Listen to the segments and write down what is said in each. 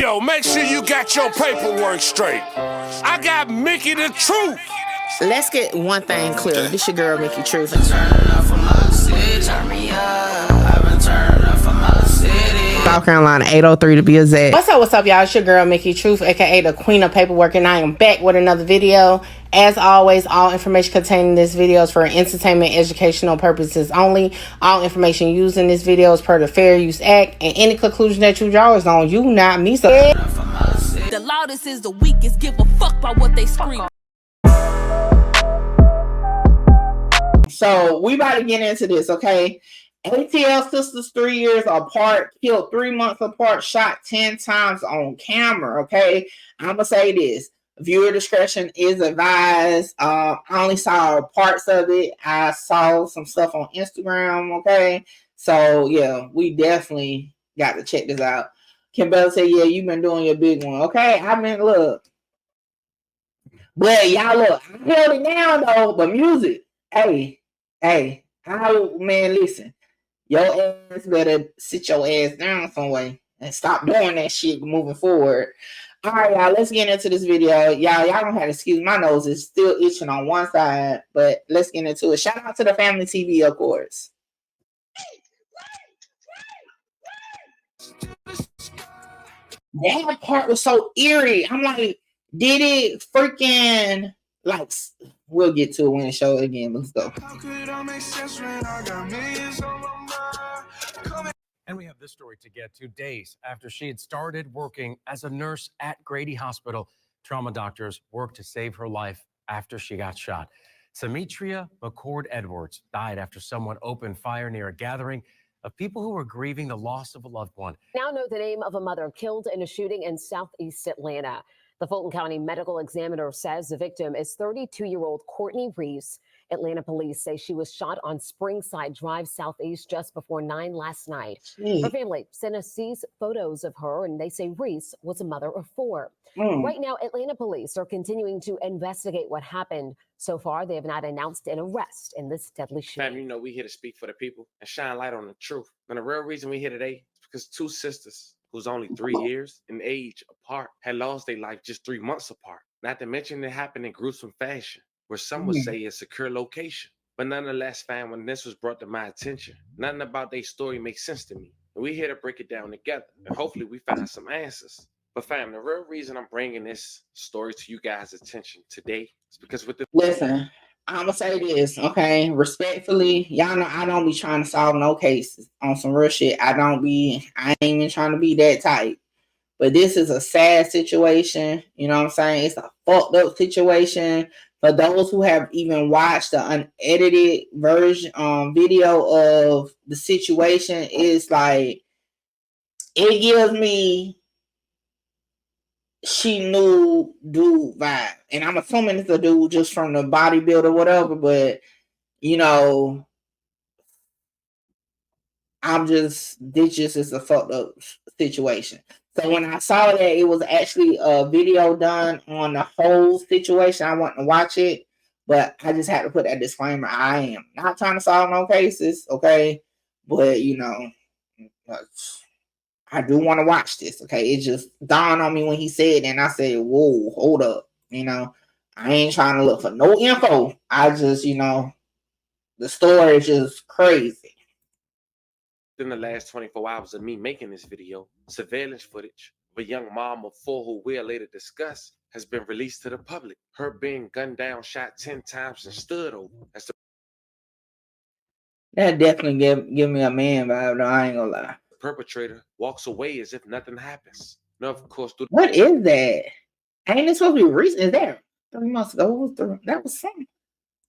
Yo, make sure you got your paperwork straight. I got Mickey the Truth. Let's get one thing clear. This your girl, Mickey Truth. South Carolina, 803 to be exact. What's up, y'all? It's your girl, Mickey Truth, aka the Queen of Paperwork, and I am back with another video. As always, all information contained in this video is for entertainment, educational purposes only. All information used in this video is per the Fair Use Act, and any conclusion that you draw is on you, not me. So the loudest is the weakest. Give a fuck about what they scream. So we about to get into this, okay? ATL sisters 3 years apart, killed 3 months apart, shot 10 times on camera, okay? I'm going to say this. Viewer discretion is advised. I only saw parts of it. I saw some stuff on Instagram, okay? So, yeah, we definitely got to check this out. Kim Bella said, yeah, you've been doing your big one, okay? I mean, look. But, y'all, look, I held it down, though, but music, hey, man, listen. Your ass better sit your ass down some way and stop doing that shit moving forward. All right, y'all, let's get into this video. Y'all don't have to excuse my nose. It's still itching on one side, but let's get into it. Shout out to the family TV, of course. That part was so eerie. I'm like, did it freaking, like, we'll get to it when it shows again. Let's go. And we have this story to get to. Days after she had started working as a nurse at Grady Hospital, trauma doctors worked to save her life after she got shot. Samitria McCord Edwards died after someone opened fire near a gathering of people who were grieving the loss of a loved one. Now know the name of a mother killed in a shooting in southeast Atlanta. The Fulton County Medical Examiner says the victim is 32-year-old Courtney Reese. Atlanta police say she was shot on Springside Drive southeast just before 9 last night. Her family sent us these photos of her, and they say Reese was a mother of 4. Right now, Atlanta police are continuing to investigate what happened. So far, they have not announced an arrest in this deadly shooting. Fam, you know we here to speak for the people and shine light on the truth. And the real reason we here today is because 2 sisters who's only 3 years in age apart had lost their life just 3 months apart. Not to mention it happened in gruesome fashion, where some would say a secure location. But nonetheless, fam, when this was brought to my attention, nothing about their story makes sense to me. And we here to break it down together, and hopefully we find some answers. But fam, the real reason I'm bringing this story to you guys' attention today is because with the— Listen, I'm going to say this, okay? Respectfully, y'all know I don't be trying to solve no cases on some real shit. I ain't even trying to be that type. But this is a sad situation. You know what I'm saying? It's a fucked up situation. For those who have even watched the unedited version, video of the situation, it's like, it gives me she knew dude vibe. And I'm assuming it's a dude just from the bodybuilder or whatever, but you know, this just is a fucked up situation. So when I saw that it was actually a video done on the whole situation, I wanted to watch it, but I just had to put that disclaimer. I am not trying to solve no cases, okay? But you know, I do want to watch this, okay? It just dawned on me when he said it, and I said, whoa, hold up. You know, I ain't trying to look for no info. I just, you know, the story is just crazy. In the last 24 hours of me making this video, surveillance footage of a young mom of 4 who we'll later discuss has been released to the public. Her being gunned down, shot 10 times, and stood over. That definitely give me a man vibe, though, I ain't gonna lie. Perpetrator walks away as if nothing happens. Now, of course, what is that? Ain't it supposed to be recent? Is that 3 months ago? That was something.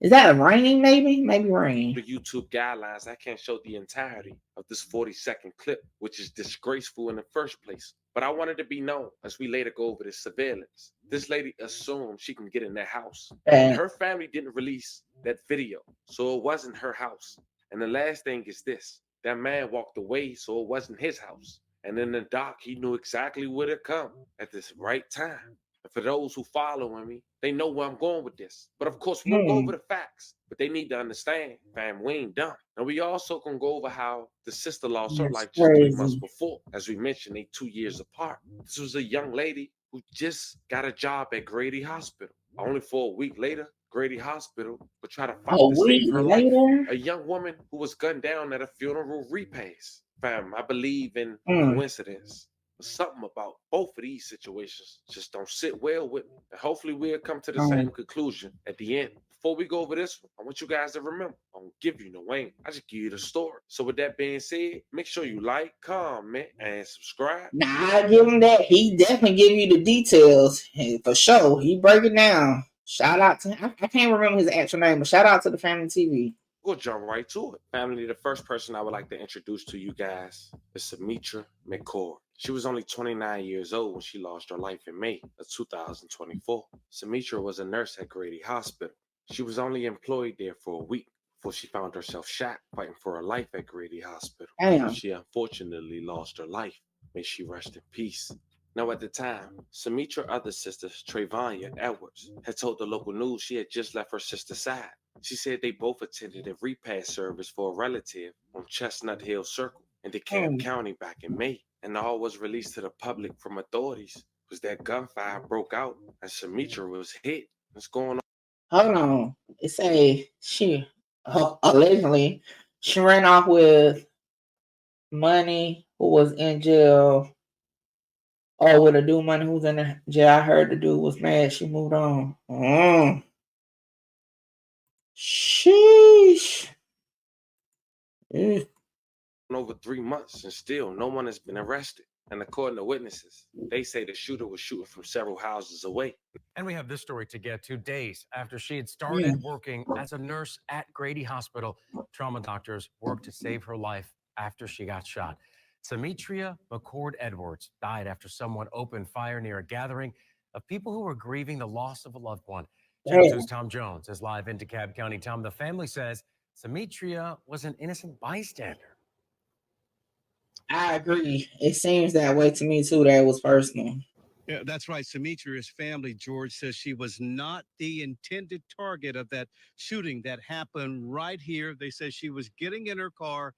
Is that raining? Maybe rain. The YouTube guidelines, I can't show the entirety of this 40-second clip, which is disgraceful in the first place. But I wanted to be known as we later go over this surveillance. This lady assumed she can get in their house. And her family didn't release that video, so it wasn't her house. And the last thing is this. That man walked away, so it wasn't his house. And in the dock, he knew exactly where to come at this right time. For those who following me, they know where I'm going with this. But of course, we'll go over the facts. But they need to understand, fam, we ain't done. And we also can go over how the sister lost her That's life just 3 months crazy. before. As we mentioned, they 2 years apart. This was a young lady who just got a job at Grady Hospital. Only for a week later, Grady Hospital would try to fight A to save week her life. later? A young woman who was gunned down at a funeral repast. Fam, I believe in Mm. coincidence. But something about both of these situations just don't sit well with me. And hopefully we'll come to the same conclusion at the end. Before we go over this one, I want you guys to remember, I don't give you no aim. I just give you the story. So with that being said, make sure you like, comment, and subscribe. Nah, I give him that. He definitely give you the details. For sure. He break it down. Shout out to him. I can't remember his actual name, but shout out to the Family TV. We'll jump right to it. Family, the first person I would like to introduce to you guys is Samitra McCord. She was only 29 years old when she lost her life in May of 2024. Samitra was a nurse at Grady Hospital. She was only employed there for a week before she found herself shot fighting for her life at Grady Hospital. Damn. She unfortunately lost her life. May she rest in peace. Now, at the time, Samitra's other sister, Trayvania Edwards, had told the local news she had just left her sister's side. She said they both attended a repast service for a relative on Chestnut Hill Circle in DeKalb County back in May. And all was released to the public from authorities was that gunfire broke out and Samitra was hit. What's going on? Hold on. It say she allegedly she ran off with money who was in jail. Or with a dude money who's in the jail. I heard the dude was mad. She moved on. Sheesh. Over 3 months and still no one has been arrested. And according to witnesses, they say the shooter was shooting from several houses away. And we have this story to get to. Days after she had started working as a nurse at Grady Hospital, trauma doctors worked to save her life after she got shot. Samitria McCord Edwards died after someone opened fire near a gathering of people who were grieving the loss of a loved one. Channel 2's Tom Jones is live in DeKalb County. Tom, the family says Samitria was an innocent bystander. I agree. It seems that way to me too. That was personal. Yeah, that's right. Samitria's family, George, says she was not the intended target of that shooting that happened right here. They say she was getting in her car,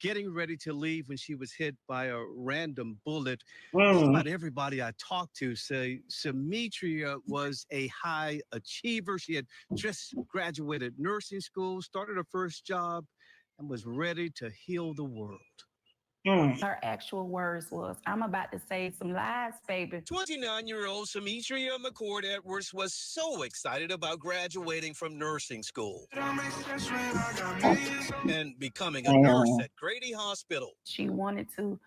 getting ready to leave when she was hit by a random bullet. Just about everybody I talked to say Samitria was a high achiever. She had just graduated nursing school, started her first job, and was ready to heal the world. Her actual words was, "I'm about to save some lives, baby." 29-year-old Samitria McCord Edwards was so excited about graduating from nursing school and becoming a nurse at Grady Hospital. She wanted to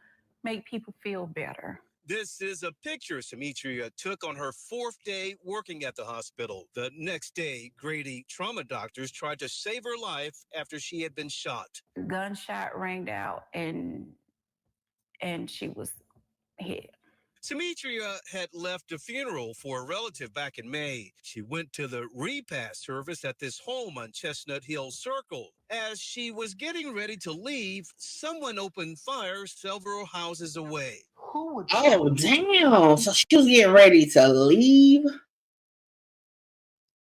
make people feel better. This is a picture Samitria took on her 4th day working at the hospital. The next day, Grady trauma doctors tried to save her life after she had been shot. The gunshot rang out and she was hit. Samitria had left a funeral for a relative back in May. She went to the repast service at this home on Chestnut Hill Circle. As she was getting ready to leave, someone opened fire several houses away. Oh, damn. So she was getting ready to leave?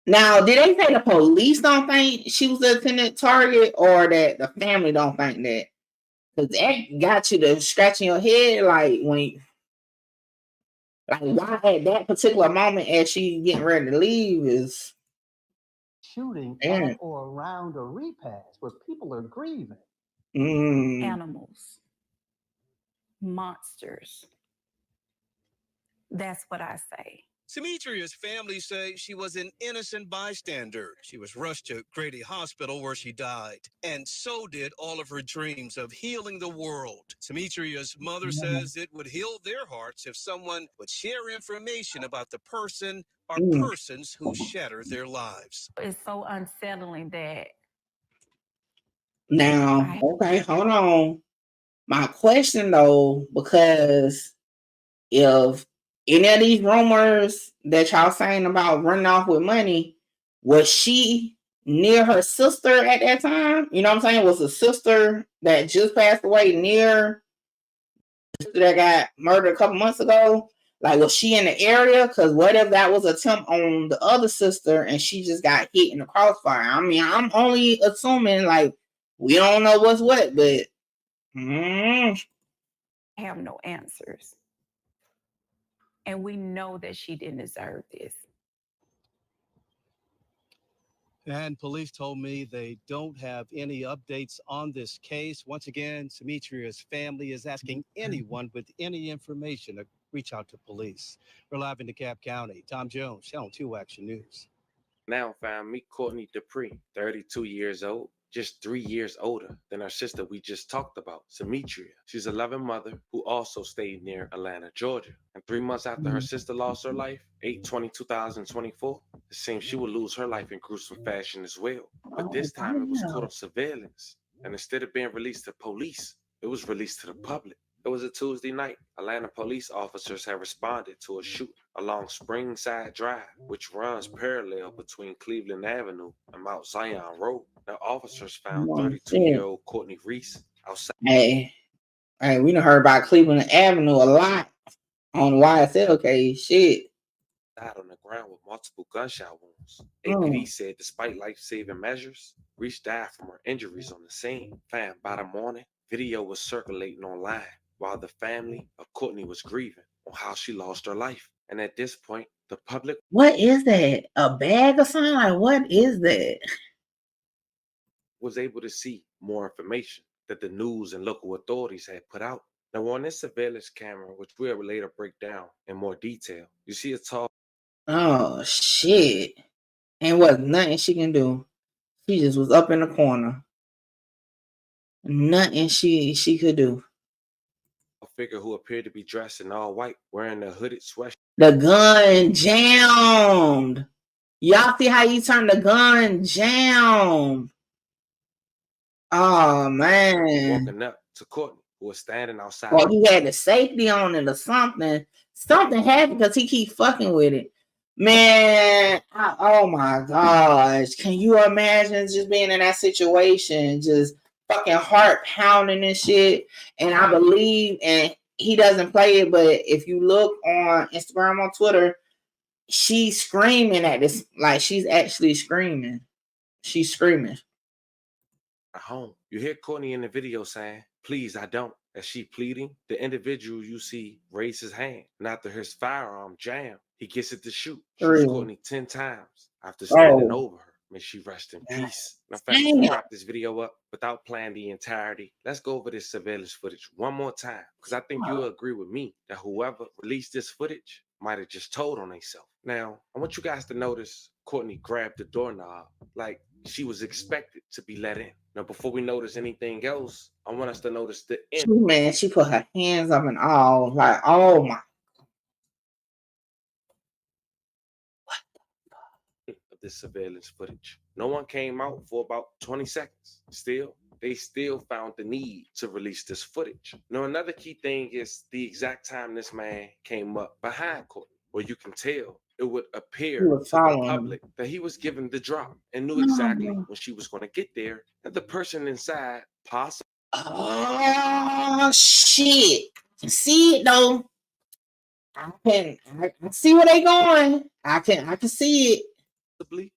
Now, did they say the police don't think she was the intended target or that the family don't think that? Because that got you to scratching your head like why at that particular moment as she getting ready to leave is shooting at or around a repast where people are grieving. Animals, monsters. That's what I say. Samitria's family say she was an innocent bystander. She was rushed to Grady Hospital where she died. And so did all of her dreams of healing the world. Samitria's mother says it would heal their hearts if someone would share information about the person or persons who shattered their lives. It's so unsettling that. Now, okay, hold on. My question though, because if any of these rumors that y'all saying about running off with money, was she near her sister at that time? You know what I'm saying? Was the sister that just passed away near the sister that got murdered a couple months ago? Like, was she in the area? Because what if that was an attempt on the other sister and she just got hit in the crossfire? I mean, I'm only assuming, like, we don't know what's what, but I have no answers. And we know that she didn't deserve this. And police told me they don't have any updates on this case. Once again, Samitria's family is asking anyone with any information to reach out to police. We're live in DeKalb County. Tom Jones, Channel 2 Action News. Now found me Courtney Dupree, 32 years old, just 3 years older than her sister we just talked about, Samitria. She's a loving mother who also stayed near Atlanta, Georgia. And 3 months after her sister lost her life, 8/20/2024, it seems she would lose her life in gruesome fashion as well. But this time it was caught on surveillance. And instead of being released to police, it was released to the public. It was a Tuesday night. Atlanta police officers have responded to a shooting along Springside Drive, which runs parallel between Cleveland Avenue and Mount Zion Road. The officers found 32-year-old Courtney Reese outside. Hey, we done heard about Cleveland Avenue a lot on YSL case. Shit. On the ground with multiple gunshot wounds. APD said despite life-saving measures, Reese died from her injuries on the scene. Found by the morning, video was circulating online while the family of Courtney was grieving on how she lost her life. And at this point, the public... What is that? A bag or something? Like, what is that? ...was able to see more information that the news and local authorities had put out. Now, on this surveillance camera, which we'll later break down in more detail, you see a tall... Oh, shit. And was nothing she can do. She just was up in the corner. Nothing she could do. A figure who appeared to be dressed in all white, wearing a hooded sweatshirt. The gun jammed. Y'all see how you turn the gun jammed? Oh, man. Walking up to Courtney, who was standing outside. Well, he had the safety on it or something. Something happened because he keep fucking with it. Man, oh my gosh. Can you imagine just being in that situation? Just fucking heart pounding and shit. And I believe, and he doesn't play it, but if you look on Instagram or Twitter, she's screaming at this. Like, she's actually screaming. She's screaming. At home, you hear Courtney in the video saying, "Please, I don't." As she pleading, the individual you see raise his hand, and after his firearm jam, he gets it to shoot. Shoots Courtney 10 times after standing over her. May she rest in peace. Now, before we wrap this video up, without playing the entirety, let's go over this surveillance footage one more time, because I think you'll agree with me that whoever released this footage might have just told on themselves. Now, I want you guys to notice Courtney grabbed the doorknob like she was expected to be let in. Now, before we notice anything else, I want us to notice the end. Man, she put her hands up and all. Like, oh my. Of this surveillance footage. No one came out for about 20 seconds. Still, they still found the need to release this footage. Now, another key thing is the exact time this man came up behind Courtney, where you can tell it would appear to the public that he was given the drop and knew exactly when she was going to get there, and the person inside possibly... Oh, shit. See it, though. I can see where they going. I can see it.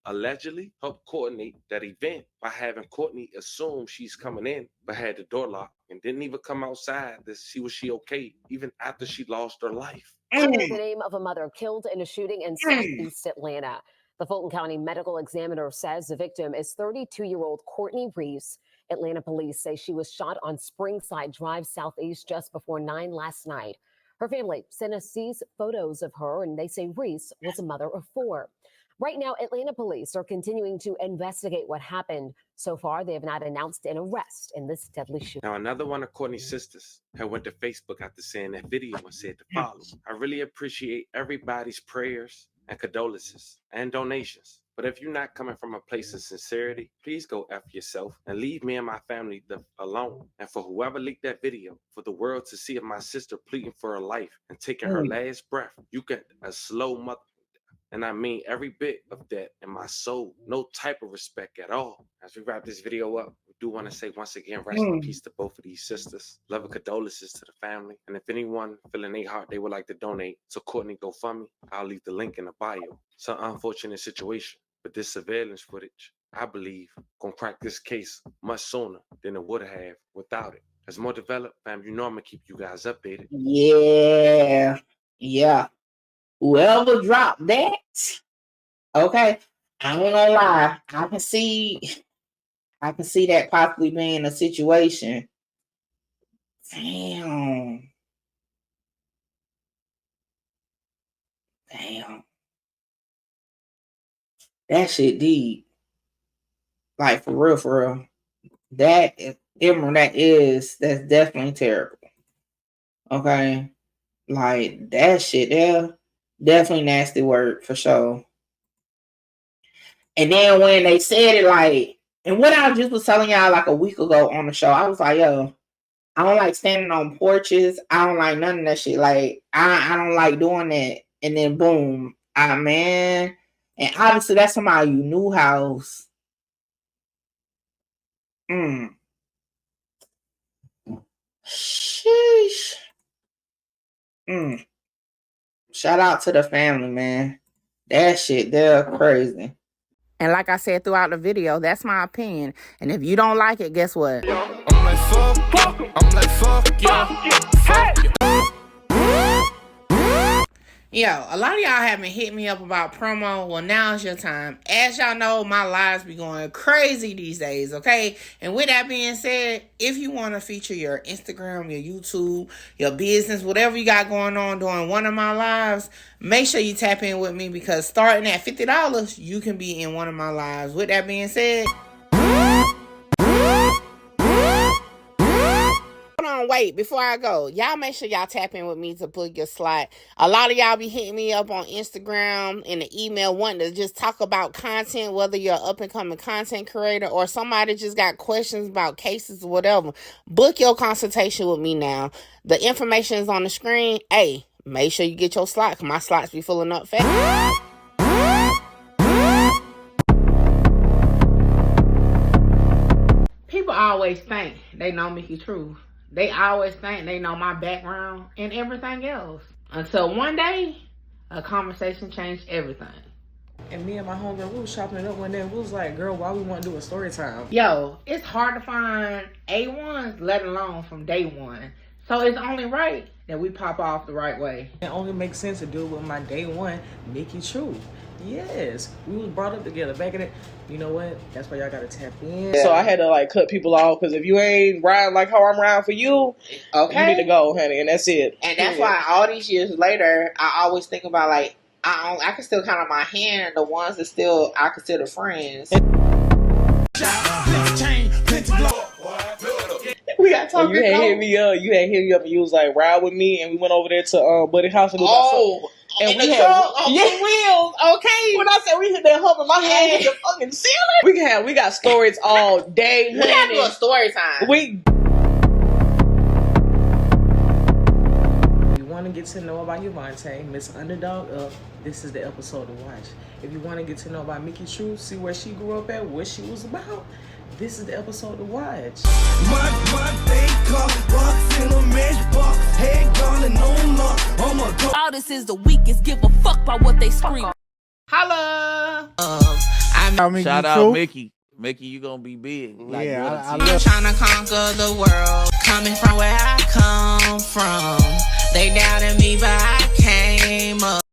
Allegedly helped coordinate that event by having Courtney assume she's coming in, but had the door locked and didn't even come outside to see was she okay, even after she lost her life. The name of a mother killed in a shooting in Southeast Atlanta. The Fulton County Medical Examiner says the victim is 32-year-old Courtney Reese. Atlanta police say she was shot on Springside Drive Southeast just before 9 last night. Her family sent us these photos of her, and they say Reese was a mother of 4. Right now, Atlanta police are continuing to investigate what happened. So far, they have not announced an arrest in this deadly shooting. Now, another one of Courtney's sisters had went to Facebook after seeing that video and said the following: "I really appreciate everybody's prayers and condolences and donations. But if you're not coming from a place of sincerity, please go F yourself and leave me and my family alone. And for whoever leaked that video, for the world to see of my sister pleading for her life and taking her last breath, you get a slow mother." And I mean every bit of that in my soul. No type of respect at all. As we wrap this video up, we do want to say once again, rest in peace to both of these sisters. Love and condolences to the family. And if anyone feeling their heart they would like to donate to Courtney GoFundMe, I'll leave the link in the bio. It's an unfortunate situation, but this surveillance footage, I believe, gonna crack this case much sooner than it would have without it. As more developed, fam, you know I'm gonna keep you guys updated. Yeah. Whoever dropped that, okay, I ain't gonna lie. I can see that possibly being a situation. Damn. That shit deep. Like, for real. That's definitely terrible. Okay? Like, that shit there, definitely nasty word for sure. And then when they said it, like, and what I just was telling y'all like a week ago on the show, I was like, yo, I don't like standing on porches. I don't like none of that shit. Like, I don't like doing that. And then boom, man. And obviously that's somebody you knew house. Sheesh. Shout out to the family, man. That shit, they're crazy. And like I said throughout the video, that's my opinion. And if you don't like it, guess what? I'm like, fuck yeah. Yo, a lot of y'all haven't hit me up about promo. Well, now's your time. As y'all know, my lives be going crazy these days, okay? And with that being said, if you want to feature your Instagram, your YouTube, your business, whatever you got going on during one of my lives, make sure you tap in with me because starting at $50, you can be in one of my lives. With that being said, wait, before I go, y'all make sure y'all tap in with me to book your slot. A lot of y'all be hitting me up on Instagram and the email wanting to just talk about content, whether you're an up-and-coming content creator or somebody just got questions about cases or whatever. Book your consultation with me now. The information is on the screen. Hey, make sure you get your slot because my slots be filling up fast. People always think they know Mickey Truth. They always think they know my background and everything else. Until one day, a conversation changed everything. And me and my homegirl, we was chopping it up one day. And we was like, girl, why we want to do a story time? Yo, it's hard to find A1s, let alone from day one. So it's only right that we pop off the right way. It only makes sense to do it with my day one, Mickey Truth. Yes, we was brought up together back in it. You know what? That's why y'all gotta tap in. So I had to like cut people off because if you ain't riding like how I'm riding for you, okay, you need to go, honey, and that's it. And that's why all these years later, I always think about like I can still count on my hand the ones that still I consider friends. We got talking. You had hit me up. You had hit me up, and you was like, "Ride with me," and we went over there to Buddy House and we got some. And we had wheels, okay. When I said we hit that hump, my hand hit the fucking ceiling. We got stories all day. We had to do a story time. If you want to get to know about Yvonne, Miss Underdog Up, this is the episode to watch. If you want to get to know about Mickey Truth, see where she grew up at, what she was about, this is the episode to watch. All this is the weakest. Give a fuck about what they scream. Holla! Shout out Mickey. Mickey, you gonna be big. Like I'm trying to conquer the world. Coming from where I come from. They doubted me, but I came up.